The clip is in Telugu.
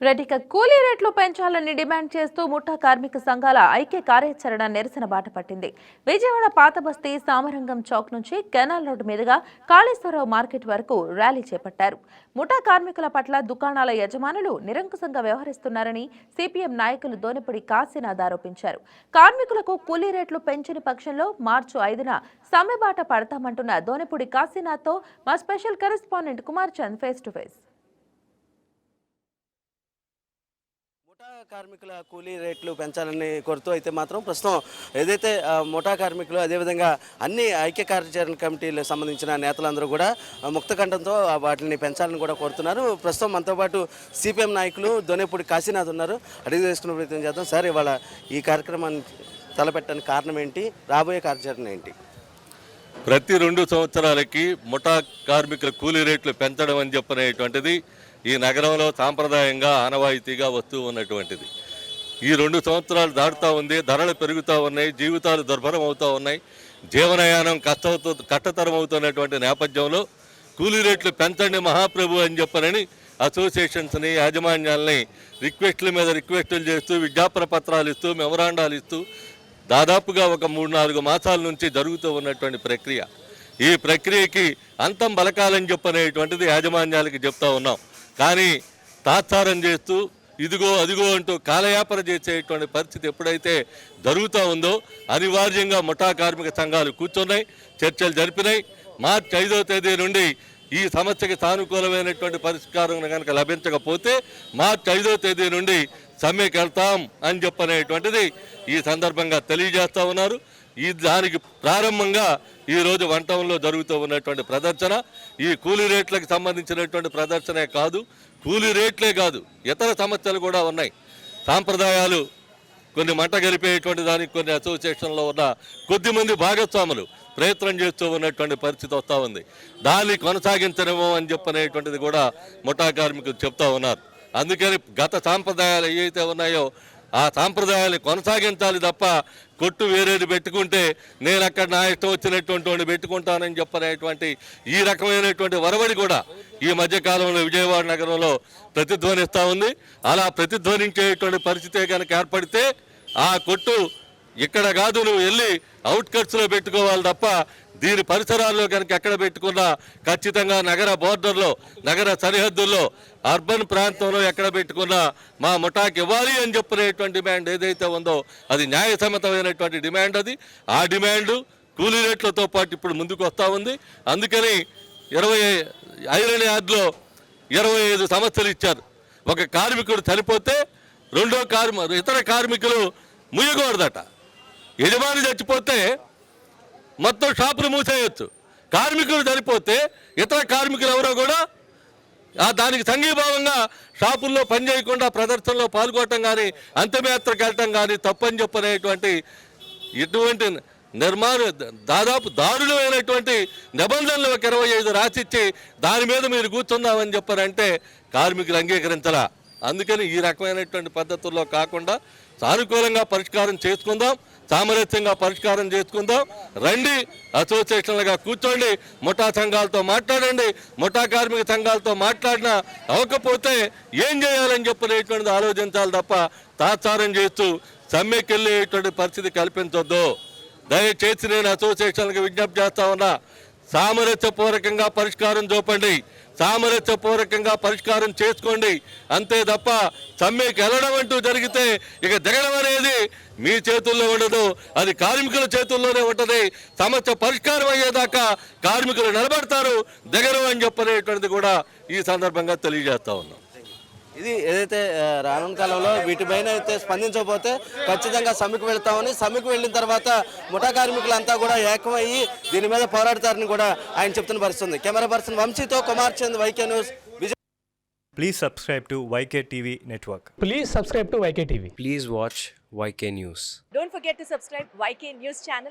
ప్రతిక కూలీ రేట్లు పెంచాలని డిమాండ్ చేస్తూ ముఠా కార్మిక సంఘాల ఐక్య కార్యాచరణ నిరసన బాట పట్టింది. విజయవాడ పాతబస్తీ సామరంగం చౌక్ నుంచి కెనాల్ రోడ్డు మీదుగా కాళేశ్వరరావు మార్కెట్ వరకు ర్యాలీ చేపట్టారు. ముఠా కార్మికుల పట్ల దుకాణాల యజమానులు నిరంకుశంగా వ్యవహరిస్తున్నారని సిపిఎం నాయకులు దోనిపూడి కాశీనాథ్ ఆరోపించారు. కార్మికులకు కూలీ రేట్లు పెంచని పక్షంలో మార్చి 5న సమ్మెబాట పడతామంటున్న దోనిపూడి కాశీనాథ్తో మా special correspondent Kumar Chand face to face. కార్మికుల కూలీ రేట్లు పెంచాలని కోరుతూ అయితే మాత్రం ప్రస్తుతం ఏదైతే ముఠా కార్మికులు అదేవిధంగా అన్ని ఐక్య కార్యాచరణ కమిటీలకు సంబంధించిన నేతలందరూ కూడా ముక్తకంఠంతో వాటిని పెంచాలని కూడా కోరుతున్నారు. ప్రస్తుతం మనతో పాటు సిపిఎం నాయకులు దోనేపూడి కాశీనాథ్ ఉన్నారు. అడిగి తెలుసుకునే ప్రయత్నం చేద్దాం. సార్, ఇవాళ ఈ కార్యక్రమాన్ని తలపెట్టడానికి కారణం ఏంటి, రాబోయే కార్యాచరణ ఏంటి? ప్రతి 2 సంవత్సరాలకి ముఠా కార్మికుల కూలీ రేట్లు పెంచడం అని చెప్పనేటువంటిది ఈ నగరంలో సాంప్రదాయంగా ఆనవాయితీగా వస్తూ ఉన్నటువంటిది. ఈ 2 సంవత్సరాలు దాటుతూ ఉంది, ధరలు పెరుగుతూ ఉన్నాయి, జీవితాలు దుర్భరం అవుతూ ఉన్నాయి, జీవనయానం కష్టతరం అవుతున్నటువంటి నేపథ్యంలో కూలీ రేట్లు పెంచండి మహాప్రభు అని చెప్పనని అసోసియేషన్స్ని, యాజమాన్యాలని రిక్వెస్టుల మీద రిక్వెస్టులు చేస్తూ, విజ్ఞాపన పత్రాలు ఇస్తూ, మెమరాండాలు ఇస్తూ దాదాపుగా ఒక 3-4 మాసాల నుంచి జరుగుతూ ఉన్నటువంటి ప్రక్రియ. ఈ ప్రక్రియకి అంతం బలకాలని చెప్పనేటువంటిది యాజమాన్యాలకి చెప్తా ఉన్నాం. కానీ తాత్సారం చేస్తూ ఇదిగో అదిగో అంటూ కాలయాపన చేసేటువంటి పరిస్థితి ఎప్పుడైతే జరుగుతూ ఉందో అనివార్యంగా ముఠా కార్మిక సంఘాలు కూర్చున్నాయి, చర్చలు జరిపినాయి. మార్చి 5వ తేదీ నుండి ఈ సమస్యకి సానుకూలమైనటువంటి పరిష్కారం కనుక లభించకపోతే మార్చి 5వ తేదీ నుండి సమ్మెకి వెళ్తాం అని చెప్పనేటువంటిది ఈ సందర్భంగా తెలియజేస్తూ ఉన్నారు. దానికి ప్రారంభంగా ఈరోజు వంటంలో జరుగుతూ ఉన్నటువంటి ప్రదర్శన ఈ కూలీ రేట్లకు సంబంధించినటువంటి ప్రదర్శనే కాదు, కూలీ రేట్లే కాదు, ఇతర సమస్యలు కూడా ఉన్నాయి. సాంప్రదాయాలు కొన్ని మంట గెలిపేటువంటి దానికి కొన్ని అసోసియేషన్లో ఉన్న కొద్దిమంది భాగస్వాములు ప్రయత్నం చేస్తూ ఉన్నటువంటి పరిస్థితి వస్తూ ఉంది. దాన్ని కొనసాగించడమో అని చెప్పనేటువంటిది కూడా ముఠా కార్మికులు చెప్తా ఉన్నారు. అందుకని గత సాంప్రదాయాలు ఏవైతే ఉన్నాయో ఆ సాంప్రదాయాన్ని కొనసాగించాలి తప్ప కొట్టు వేరేది పెట్టుకుంటే నేను అక్కడ నా ఇష్టం వచ్చినటువంటి వాడిని పెట్టుకుంటానని చెప్పనేటువంటి ఈ రకమైనటువంటి వరవడి కూడా ఈ మధ్యకాలంలో విజయవాడ నగరంలో ప్రతిధ్వనిస్తూ ఉంది. అలా ప్రతిధ్వనించేటువంటి పరిస్థితే కనుక ఏర్పడితే ఆ కొట్టు ఇక్కడ కాదు, నువ్వు వెళ్ళి అవుట్కట్స్లో పెట్టుకోవాలి తప్ప దీని పరిసరాల్లో కనుక ఎక్కడ పెట్టుకున్నా ఖచ్చితంగా నగర బోర్డర్లో, నగర సరిహద్దుల్లో, అర్బన్ ప్రాంతంలో ఎక్కడ పెట్టుకున్నా మా ముఠాకి ఇవ్వాలి అని చెప్పినటువంటి డిమాండ్ ఏదైతే ఉందో అది న్యాయసమ్మతమైనటువంటి డిమాండ్. అది ఆ డిమాండు కూలీ రేట్లతో పాటు ఇప్పుడు ముందుకు వస్తూ ఉంది. అందుకని ఐరన్ యార్డ్లో 25 సమస్యలు ఇచ్చారు. ఒక కార్మికుడు చనిపోతే ఇతర కార్మికులు ముయ్యకూడదట. యజమాని చచ్చిపోతే మొత్తం షాపులు మూసేయచ్చు. కార్మికులు చనిపోతే ఇతర కార్మికులు ఎవరో కూడా దానికి సంఘీభావంగా షాపుల్లో పనిచేయకుండా ప్రదర్శనలో పాల్గొనడం కానీ అంత్యయాత్రకు వెళ్ళటం కానీ తప్పని చెప్పనేటువంటి ఇటువంటి దాదాపు దారుణమైనటువంటి నిబంధనలు 25 రాసిచ్చి దాని మీద మీరు కూర్చుందామని చెప్పారంటే కార్మికులు అంగీకరించాలా. అందుకని ఈ రకమైనటువంటి పద్ధతుల్లో కాకుండా సానుకూలంగా పరిష్కారం చేసుకుందాం, సామరస్యంగా పరిష్కారం చేసుకుందాం. రండి, అసోసియేషన్లుగా కూర్చోండి, ముఠా సంఘాలతో మాట్లాడండి. ముఠా కార్మిక సంఘాలతో మాట్లాడినా అవ్వకపోతే ఏం చేయాలని చెప్పనేటువంటిది ఆలోచించాలి తప్ప తాత్సారం చేస్తూ సమ్మెకి వెళ్ళేటువంటి పరిస్థితి కల్పించొద్దు. దయచేసి నేను అసోసియేషన్లకు విజ్ఞప్తి చేస్తా ఉన్నా, సామరస్యపూర్వకంగా పరిష్కారం చూపండి, సామరస్యపూర్వకంగా పరిష్కారం చేసుకోండి. అంతే తప్ప సమ్మెకి వెళ్ళడం అంటూ జరిగితే ఇక దిగడం అనేది మీ చేతుల్లో ఉండదు, అది కార్మికుల చేతుల్లోనే ఉంటుంది. సమస్య పరిష్కారం అయ్యేదాకా కార్మికులు నిలబడతారు, దిగరు అని చెప్పనేటువంటిది కూడా ఈ సందర్భంగా తెలియజేస్తా ఉన్నాం. ఇది ఏదైతే రానున్న కాలంలో వీటిపైన అయితే స్పందించకపోతే ఖచ్చితంగా సమ్మెకు వెళ్తామని, సమ్మెకు వెళ్ళిన తర్వాత ముఠా కార్మికులంతా కూడా ఏకమయ్యి దీని మీద పోరాడతారని కూడా ఆయన చెప్తున్న పరిస్థితుంది. కెమెరా పర్సన్ వంశీతో Kumar Chand, YK news. Please subscribe to YK TV Network. Please subscribe to YK TV. Please watch YK News. Don't forget to subscribe YK News channel.